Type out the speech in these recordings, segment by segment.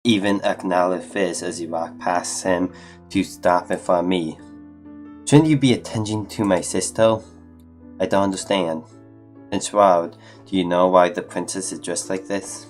even acknowledge Fizz as you walk past him to stop in front of me. Shouldn't you be attending to my sister? I don't understand. Since Rod, do you know why the princess is dressed like this?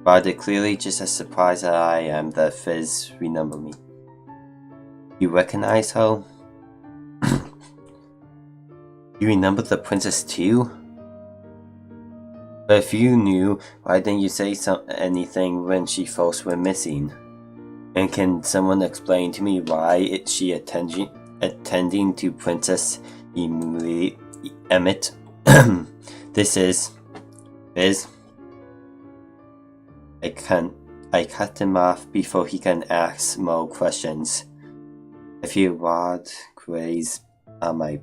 Rod is clearly just as surprised as I am that Fizz remember me. You recognize her? You remember the princess too? But if you knew, why didn't you say anything when she first went missing? And can someone explain to me why she attending to Princess Emmett? This is Fizz. I cut him off before he can ask more questions. I feel Rod graze on my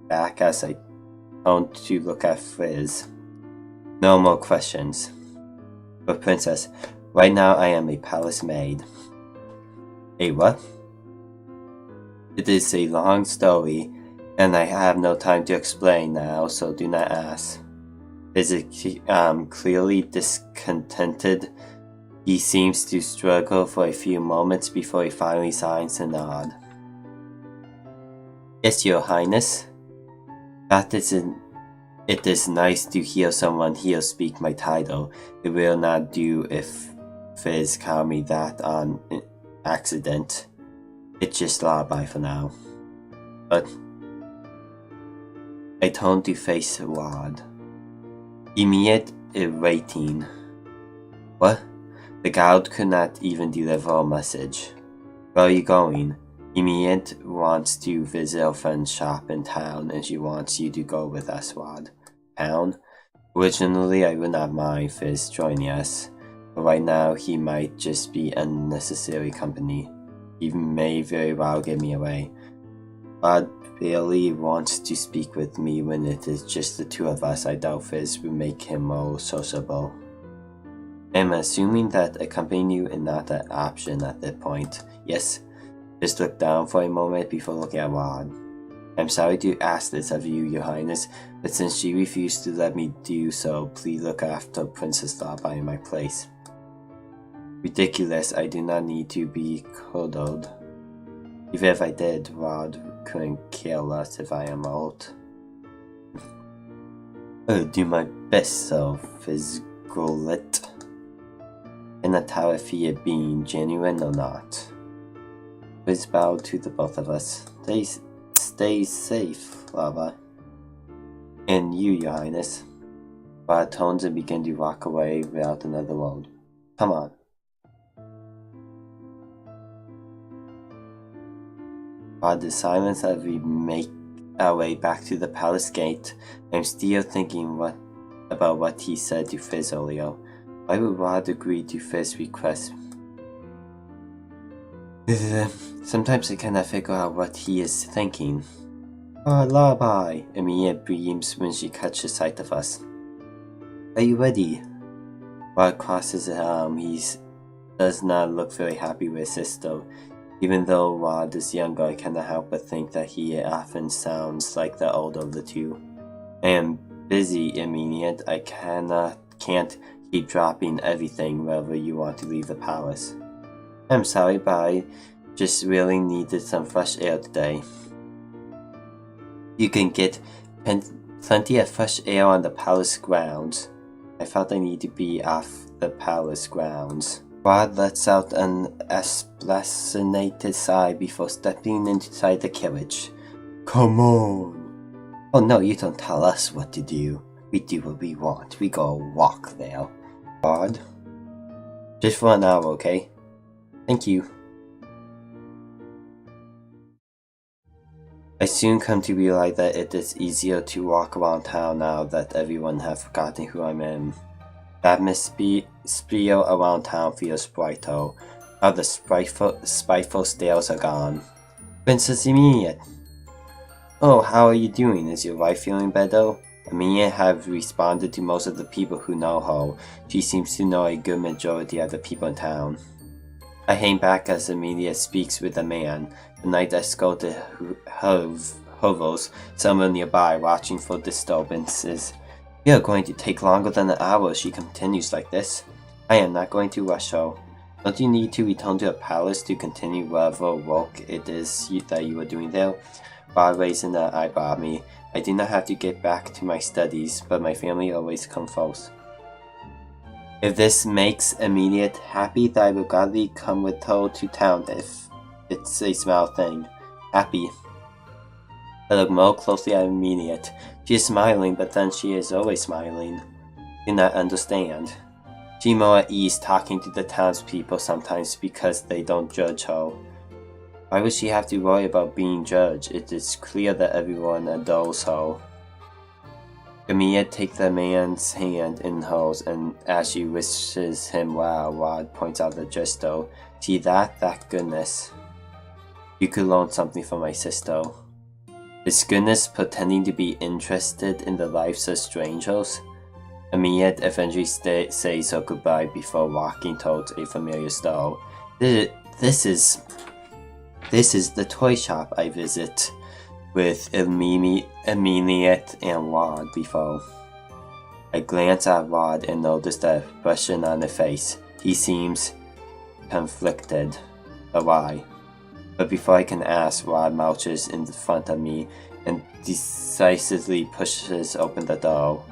back as I turn to look at Fizz. No more questions. But Princess, right now I am a palace maid. A what? It is a long story, and I have no time to explain now, so do not ask. Is it clearly discontented? He seems to struggle for a few moments before he finally signs a nod. Yes, Your Highness. It is nice to hear someone here speak my title. It will not do if Fizz called me that on accident. It's just lullaby for now. But I turned to face Rod. Immediate waiting. What? The guard could not even deliver a message. Where are you going? Immediate wants to visit a friend's shop in town, and she wants you to go with us, Rod. Town? Originally, I would not mind Fizz joining us, but right now he might just be unnecessary company. He may very well get me away. Rod barely wants to speak with me when it is just the two of us. I doubt Fizz will make him more sociable. I'm assuming that accompanying you is not an option at that point. Yes? Fizz looked down for a moment before looking at Rod. I'm sorry to ask this of you, Your Highness, but since she refused to let me do so, please look after Princess Lava in my place. Ridiculous, I do not need to be cuddled. Even if I did, Rod couldn't care less if I am old. I'll do my best, so Fizz growled. Cannot tell if he is being genuine or not. Fizz bowed to the both of us. Stay safe, Lava. And you, Your Highness. Rod turns and begins to walk away without another word. Come on. While the silence as we make our way back to the palace gate, I'm still thinking about what he said to Fizz earlier. Why would Rod agree to Fizz's request? Sometimes I cannot figure out what he is thinking. Lullaby! Emilia beams when she catches sight of us. Are you ready? Rod crosses his arm. He does not look very happy with his sister. Even though Rod is younger, I cannot help but think that he often sounds like the older of the two. I am busy, Emilia. I can't keep dropping everything wherever you want to leave the palace. I'm sorry, but I just really needed some fresh air today. You can get plenty of fresh air on the palace grounds. I felt I need to be off the palace grounds. Rod lets out an exasperated sigh before stepping inside the carriage. Come on! Oh no, you don't tell us what to do. We do what we want. We go walk there. Rod? Just for an hour, okay? Thank you. I soon come to realize that it is easier to walk around town now that everyone has forgotten who I am. The atmosphere around town feels brighter. All the spiteful stares are gone. Princess Emilia! Oh, how are you doing? Is your wife feeling better? Emilia has responded to most of the people who know her. She seems to know a good majority of the people in town. I hang back as Emilia speaks with a man. The night escort hovers somewhere nearby, watching for disturbances. We are going to take longer than an hour if she continues like this. I am not going to rush her. Don't you need to return to the palace to continue whatever work it is that you are doing there? Rod raised an eyebrow at me. I do not have to get back to my studies, but my family always comes first. If this makes Immediate happy, then I will gladly come with her to town if it's a small thing. Happy. I look more closely at Immediate. She is smiling, but then she is always smiling. Do not understand. She more at ease talking to the townspeople sometimes because they don't judge her. Why would she have to worry about being judged? It is clear that everyone adores her. Immediate takes the man's hand in hers, and as she wishes him well, Rod points out the gesture. See that? That goodness. You could learn something from my sister. Is goodness pretending to be interested in the lives of strangers? Immediate eventually says her goodbye before walking towards a familiar store. This is the toy shop I visit with Immediate and Rod before. I glance at Rod and notice the expression on his face. He seems conflicted. But why? But before I can ask, Rod marches in front of me and decisively pushes open the door.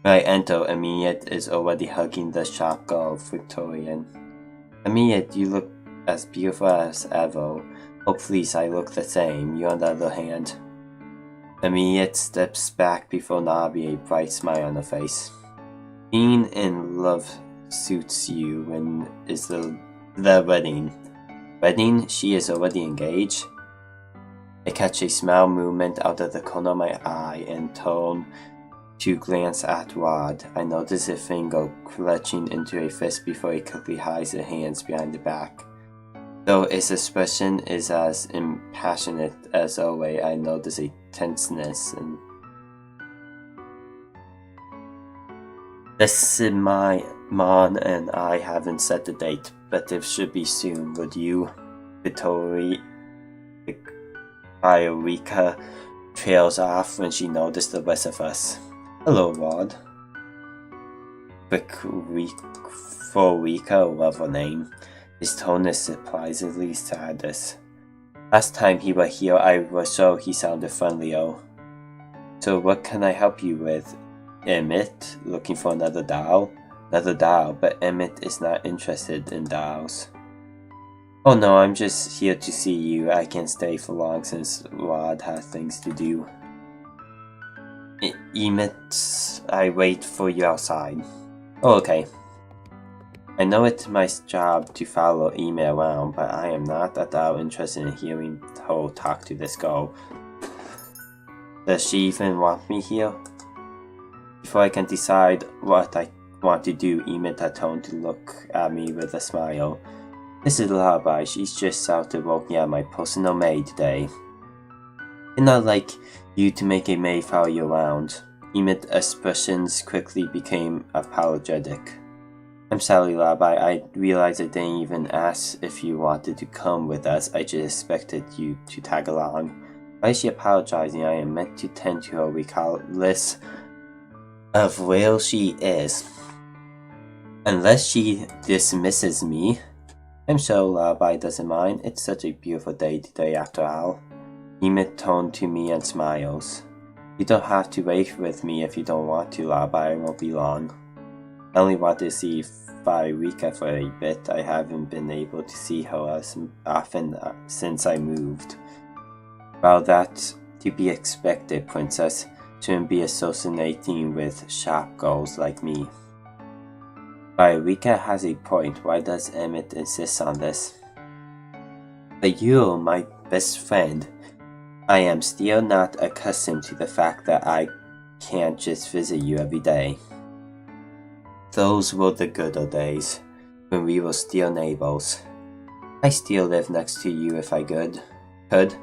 When I enter, Immediate is already hugging the shop girl, Victorian. Immediate, you look as beautiful as ever. Oh please, I look the same. You on the other hand. Immediate steps back before nodding, a bright smile on her face. Being in love suits you. When is the wedding? Wedding? She is already engaged? I catch a smile movement out of the corner of my eye and turn to glance at Rod. I notice a finger clutching into a fist before he quickly hides his hands behind the back. Though his expression is as impassionate as always, I notice a tenseness and this is my mom and I haven't set the date, but it should be soon. Would you? Eureka trails off when she noticed the rest of us. Hello, Rod. For Rika, whatever name. His tone is surprisingly sadness. Last time he was here, I was sure he sounded friendlier. So what can I help you with? Emmett, looking for another doll? Another doll, but Emmett is not interested in dolls. Oh no, I'm just here to see you. I can't stay for long since Rod has things to do. Emmett, I wait for you outside. Oh, okay. I know it's my job to follow Emmett around, but I am not at all interested in hearing her talk to this girl. Does she even want me here? Before I can decide what I want to do, Emmett had turned to look at me with a smile. This is Lullaby. She's just started working at my personal maid today. It's not like you to make a maid follow you around. Emmett's expressions quickly became apologetic. I'm sorry, Lullaby. I realized I didn't even ask if you wanted to come with us. I just expected you to tag along. Why is she apologizing? I am meant to tend to her regardless of where she is. Unless she dismisses me. I'm sure Lullaby doesn't mind. It's such a beautiful day today after all. Emmett turned to me and smiles. You don't have to wait with me if you don't want to, Lullaby. I won't be long. I only want to see Rika for a bit. I haven't been able to see her as often since I moved. Well, that's to be expected, Princess. Shouldn't be associating with shop girls like me. Rika has a point. Why does Emmett insist on this? But you're my best friend. I am still not accustomed to the fact that I can't just visit you every day. Those were the good old days, when we were still neighbors. I still live next to you if I could. Do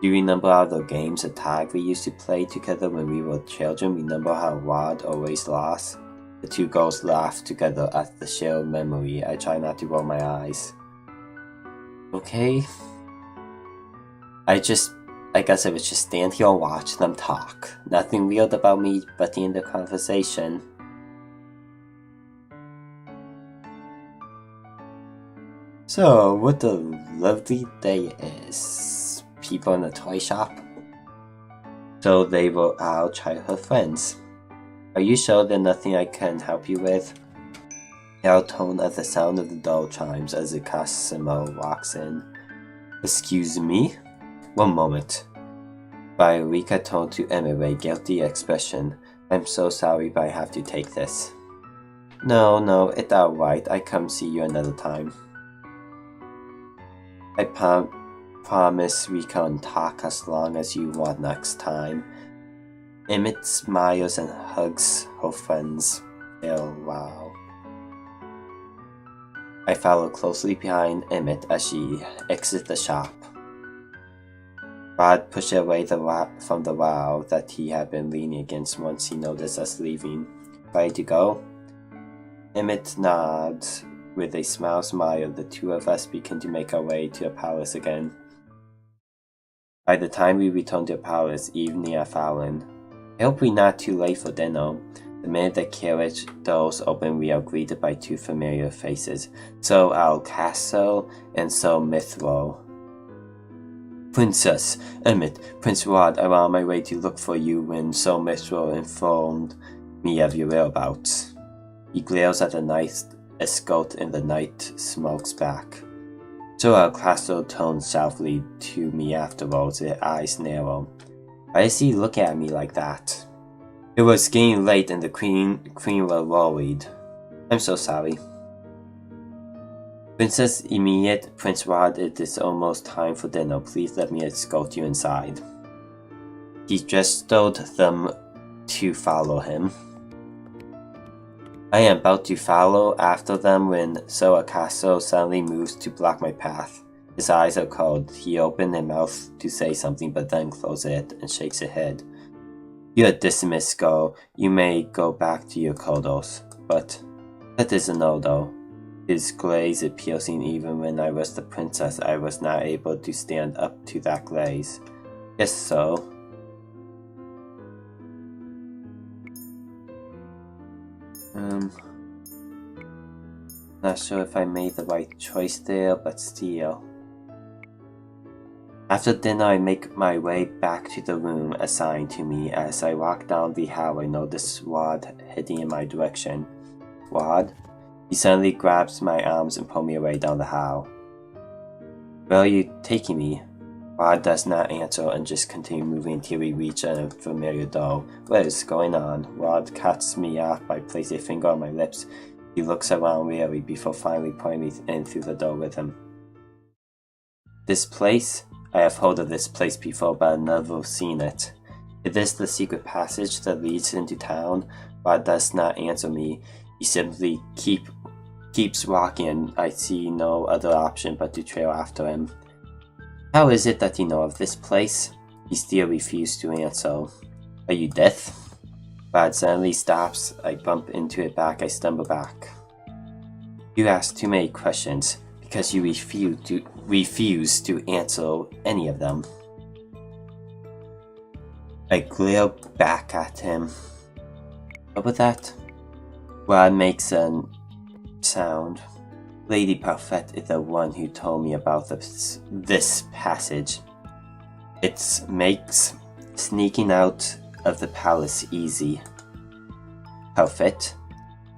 you remember all the games of tag we used to play together when we were children? Remember how Rod always lost? The two girls laughed together at the shared memory. I try not to roll my eyes. Okay? I just I guess I would just stand here and watch them talk. Nothing weird about me but the end of the conversation. So, what a lovely day is. People in the toy shop. So they were our childhood friends. Are you sure there's nothing I can help you with? I'll tone at the sound of the bell chimes as the customer walks in. Excuse me? One moment. By a weak I turned to Emmett with a guilty expression. I'm so sorry, but I have to take this. No, it's alright. I come see you another time. I promise we can talk as long as you want next time. Emmett smiles and hugs her friends. Wow. I follow closely behind Emmett as she exits the shop. Rod pushed away from the wall that he had been leaning against once he noticed us leaving. Ready to go? Emmett nods. With a smile, the two of us begin to make our way to the palace again. By the time we return to the palace, evening had fallen. I hope we're not too late for dinner. The minute the carriage doors open, we are greeted by two familiar faces, So Alcaso and So Mithril. Princess, Emmett, Prince Rod, I'm on my way to look for you when So Mithril informed me of your whereabouts. He glares at the night escort and the night smokes back. So Alcaso turns softly to me afterwards, his eyes narrow. Why is he looking at me like that? It was getting late and the queen was worried. I'm so sorry. Princess Immediate, Prince Rod, it is almost time for dinner. Please let me escort you inside. He gestured them to follow him. I am about to follow after them when So Alcaso suddenly moves to block my path. His eyes are cold. He opened his mouth to say something but then closes it and shakes his head. You're dismissed, girl. You may go back to your corridors. But that is a no, though. His glaze is piercing. Even when I was the princess, I was not able to stand up to that glaze. Yes, so. Not sure if I made the right choice there, but still. After dinner, I make my way back to the room assigned to me. As I walk down the hall, I notice Rod heading in my direction. Rod? He suddenly grabs my arms and pulls me away down the hall. Where are you taking me? Rod does not answer and just continues moving until we reach a familiar door. What is going on? Rod cuts me off by placing a finger on my lips. He looks around wearily before finally pulling me in through the door with him. This place? I have heard of this place before, but I've never seen it. Is this the secret passage that leads into town? Rod does not answer me. He simply keeps walking, and I see no other option but to trail after him. How is it that you know of this place? He still refuses to answer. Are you deaf? Rod suddenly stops. I bump into it back. I stumble back. You ask too many questions because you refuse to answer any of them. I glare back at him. What was that? Rod makes a sound. Lady Parfait is the one who told me about this passage. It makes sneaking out of the palace easy. Parfait?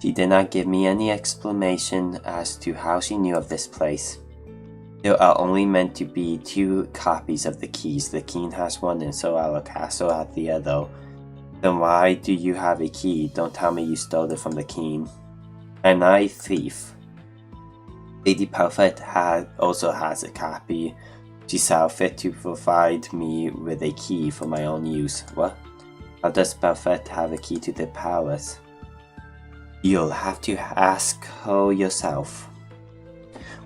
She did not give me any explanation as to how she knew of this place. There are only meant to be 2 copies of the keys. The king has one and So Alcaso has the other. Then why do you have a key? Don't tell me you stole it from the king. I'm not a thief. Lady Parfait also has a copy. She saw fit to provide me with a key for my own use. What? How does Parfait have a key to the palace? You'll have to ask her yourself.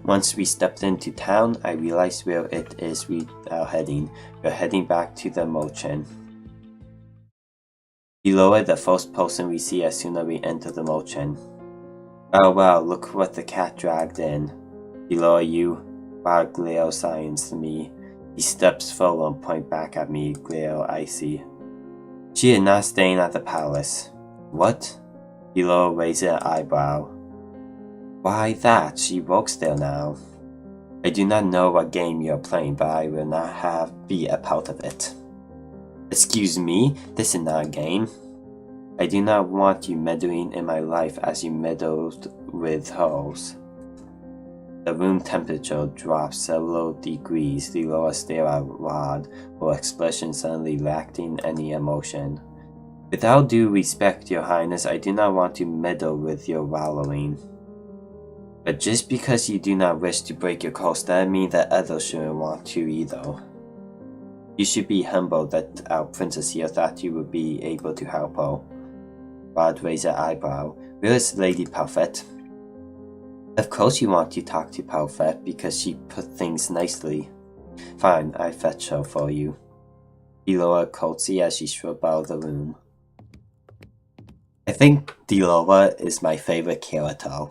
Once we stepped into town, I realized where it is we are heading. We're heading back to the merchant. Below it, the first person we see as soon as we enter the merchant. Oh wow, look what the cat dragged in. Below you, Rod glares signs to me. He steps forward and points back at me, glare icy. She is not staying at the palace. What? Hilo raises an eyebrow. Why that? She works there now. I do not know what game you are playing, but I will not be a part of it. Excuse me? This is not a game. I do not want you meddling in my life as you meddled with hers. The room temperature drops several degrees. The lower stare at Rod, her expression suddenly lacking any emotion. Without due respect, Your Highness, I do not want to meddle with your wallowing. But just because you do not wish to break your coast, that means that others shouldn't want to either. You should be humbled that our princess here thought you would be able to help her. Rod raised an eyebrow. Where is Lady Parfait? Of course you want to talk to Parfait because she put things nicely. Fine, I fetch her for you. He lowered courtesy as she strode out of the room. I think Delora is my favorite character.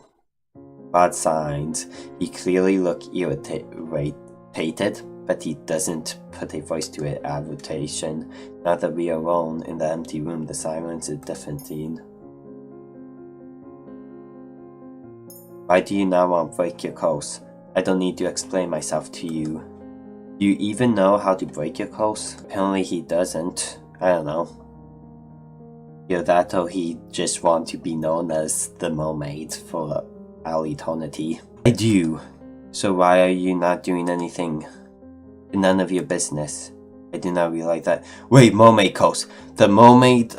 Rod signs. He clearly looked irritated, but he doesn't put a voice to it. Irritation. Now that we are alone in the empty room, the silence is deafening. Why do you not want to break your course? I don't need to explain myself to you. Do you even know how to break your course? Apparently he doesn't. I don't know. Either that or he just wants to be known as the mermaid for all eternity. I do. So why are you not doing anything? None of your business. I do not realize that. Wait, mermaid course. The mermaid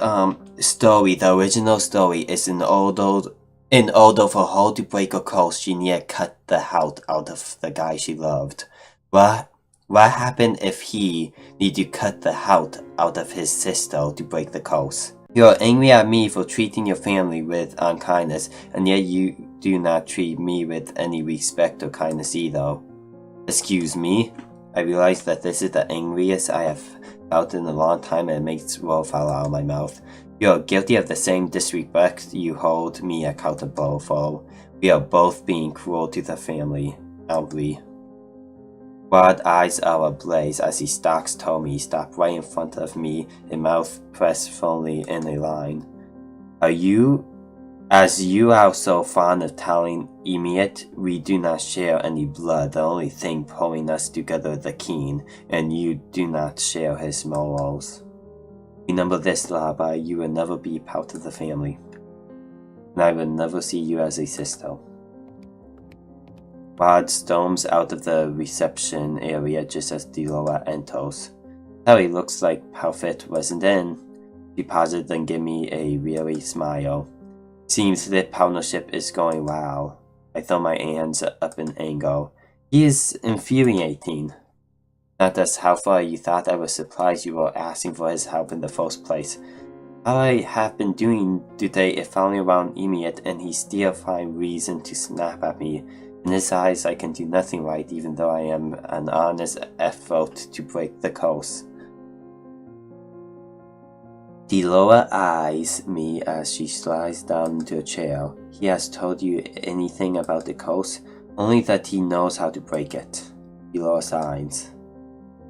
story, the original story, is in order for her to break her course, she needed to cut the heart out of the guy she loved. What happened if he need to cut the heart out of his sister to break the course? You are angry at me for treating your family with unkindness, and yet you do not treat me with any respect or kindness either. Excuse me? I realize that this is the angriest I have felt in a long time, and it makes words fall out of my mouth. You are guilty of the same disrespect you hold me accountable for. We are both being cruel to the family, aren't we? Rod's eyes are ablaze as he stalks Tommy, stopped right in front of me, a mouth pressed firmly in a line. As you are so fond of telling Emiet, we do not share any blood. The only thing pulling us together is the king, and you do not share his morals. Remember this, Laba, you will never be part of the family, and I will never see you as a sister. Rod storms out of the reception area just as Delora enters. Harry looks like Parfait wasn't in. She pauses and gives me a weary smile. Seems the partnership is going well. I throw my hands up in anger. He is infuriating. Not as how far you thought. I was surprised you were asking for his help in the first place. All I have been doing today is following around Emiet, and he still finds reason to snap at me. In his eyes, I can do nothing right, even though I am an honest effort to break the course. Delora eyes me as she slides down into a chair. He has told you anything about the course? Only that he knows how to break it. Delora signs.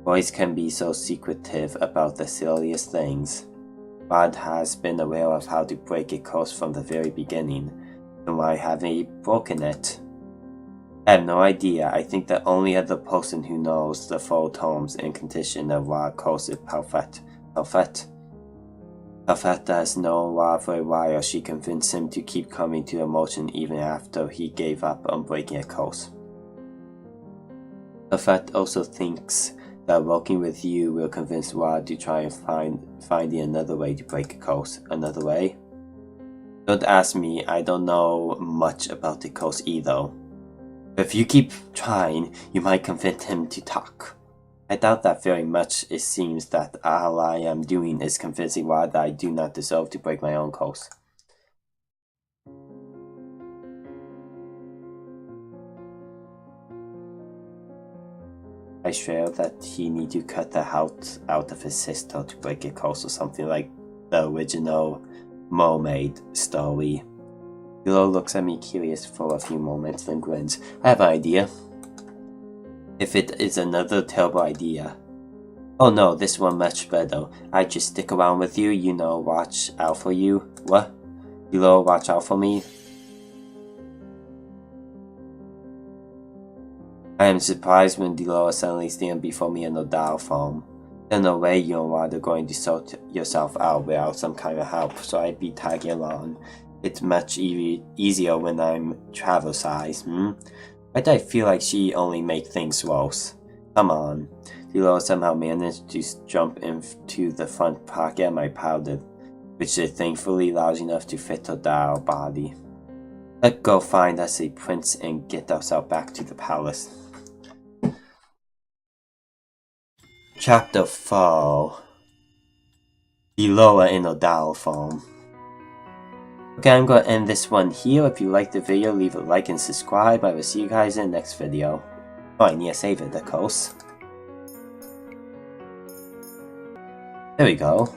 Boys can be so secretive about the silliest things. Rod has been aware of how to break a course from the very beginning. Then why haven't he broken it? I have no idea. I think the only other person who knows the full terms and condition of Rod's course is Parfait. Parfait has known Rod for a while. She convinced him to keep coming to the motion even after he gave up on breaking a course. Parfait also thinks that working with you will convince Rod to try and find another way to break a course. Another way? Don't ask me, I don't know much about the course either. But if you keep trying, you might convince him to talk. I doubt that very much. It seems that all I am doing is convincing Rod that I do not deserve to break my own course. I swear that he need to cut the heart out of his sister to break a course or something like the original mermaid story. Willow looks at me curious for a few moments, then grins. I have an idea. if it is another terrible idea. Oh no, this one much better. I just stick around with you, you know, watch out for you. What? Below, watch out for me? I am surprised when Deloa suddenly stands before me in the dial phone. There's no way you and Wad are going to sort yourself out without some kind of help, so I'd be tagging along. It's much easier when I'm travel size, Why do I feel like she only make things worse? Come on. Deloa somehow managed to jump into the front pocket of my powder, which is thankfully large enough to fit her dial body. Let's go find us a prince and get ourselves back to the palace. Chapter 4. Deloa in a dial phone. Okay, I'm going to end this one here. If you liked the video, leave a like and subscribe. I will see you guys in the next video. Oh, I need to save it, of course. There we go.